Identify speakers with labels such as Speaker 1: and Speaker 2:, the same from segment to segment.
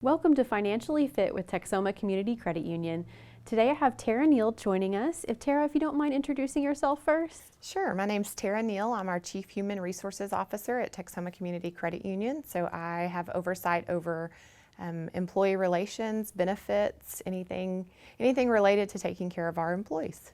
Speaker 1: Welcome to Financially Fit with Texoma Community Credit Union. Today I have Tara Neal joining us. Tara, if you don't mind introducing yourself first.
Speaker 2: Sure. My name's Tara Neal. I'm our Chief Human Resources Officer at Texoma Community Credit Union. So I have oversight over employee relations, benefits, anything related to taking care of our employees.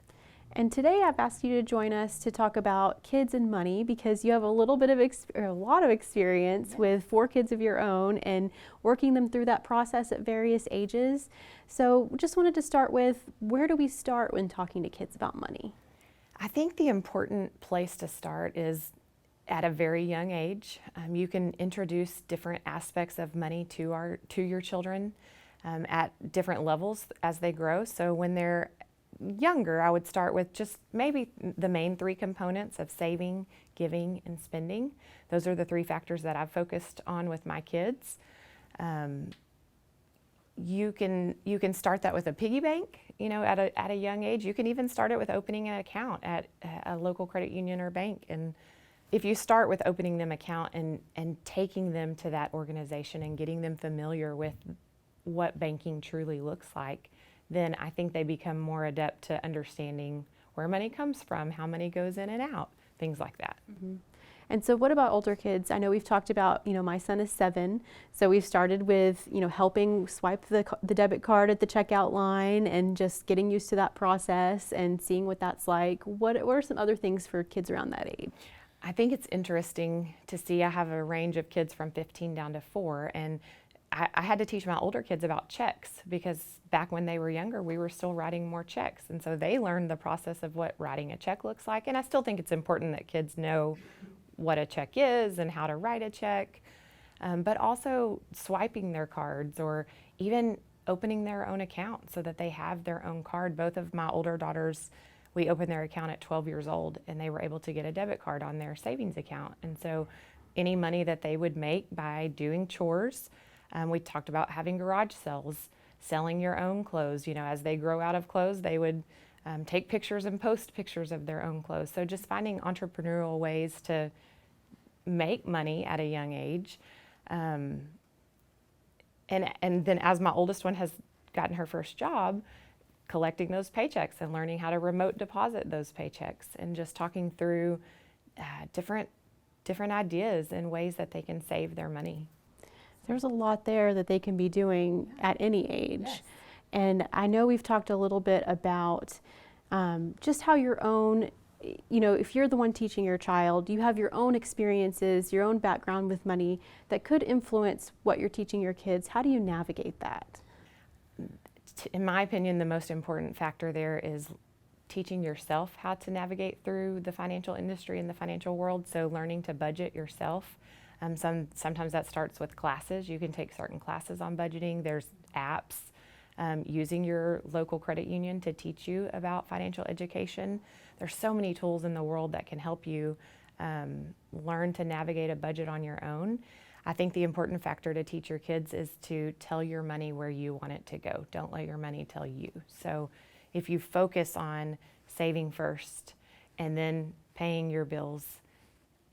Speaker 1: And today I've asked you to join us to talk about kids and money because you have a lot of experience with 4 kids of your own and working them through that process at various ages. So just wanted to start with, where do we start when talking to kids about money?
Speaker 2: I think the important place to start is at a very young age. You can introduce different aspects of money to your children at different levels as they grow. So when they're younger, I would start with just maybe the main 3 components of saving, giving, and spending. Those are the 3 factors that I've focused on with my kids. You can start that with a piggy bank, at a young age. You can even start it with opening an account at a local credit union or bank. And if you start with opening them an account and taking them to that organization and getting them familiar with what banking truly looks like, then I think they become more adept to understanding where money comes from, how money goes in and out, things like that.
Speaker 1: Mm-hmm. And so what about older kids? I know we've talked about, my son is 7, so we've started with, helping swipe the debit card at the checkout line and just getting used to that process and seeing what that's like. What are some other things for kids around that age?
Speaker 2: I think it's interesting to see. I have a range of kids from 15 down to 4, and I had to teach my older kids about checks because back when they were younger, we were still writing more checks. And so they learned the process of what writing a check looks like. And I still think it's important that kids know what a check is and how to write a check, but also swiping their cards or even opening their own account so that they have their own card. Both of my older daughters, we opened their account at 12 years old and they were able to get a debit card on their savings account. And so any money that they would make by doing chores, we talked about having garage sales, selling your own clothes. As they grow out of clothes, they would take pictures and post pictures of their own clothes. So just finding entrepreneurial ways to make money at a young age. And then as my oldest one has gotten her first job, collecting those paychecks and learning how to remote deposit those paychecks and just talking through different ideas and ways that they can save their money.
Speaker 1: There's a lot there that they can be doing at any age.
Speaker 2: Yes.
Speaker 1: And I know we've talked a little bit about just how your own, if you're the one teaching your child, you have your own experiences, your own background with money that could influence what you're teaching your kids. How do you navigate that?
Speaker 2: In my opinion, the most important factor there is teaching yourself how to navigate through the financial industry and the financial world. So learning to budget yourself. Sometimes that starts with classes. You can take certain classes on budgeting. There's apps, using your local credit union to teach you about financial education. There's so many tools in the world that can help you learn to navigate a budget on your own. I think the important factor to teach your kids is to tell your money where you want it to go. Don't let your money tell you. So if you focus on saving first and then paying your bills,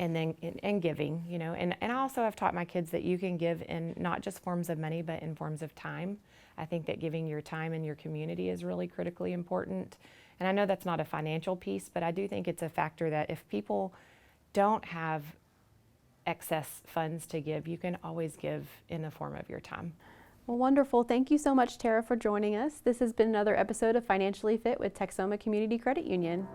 Speaker 2: and then giving, and I also have taught my kids that you can give in not just forms of money, but in forms of time. I think that giving your time in your community is really critically important. And I know that's not a financial piece, but I do think it's a factor that if people don't have excess funds to give, you can always give in the form of your time.
Speaker 1: Well, wonderful. Thank you so much, Tara, for joining us. This has been another episode of Financially Fit with Texoma Community Credit Union.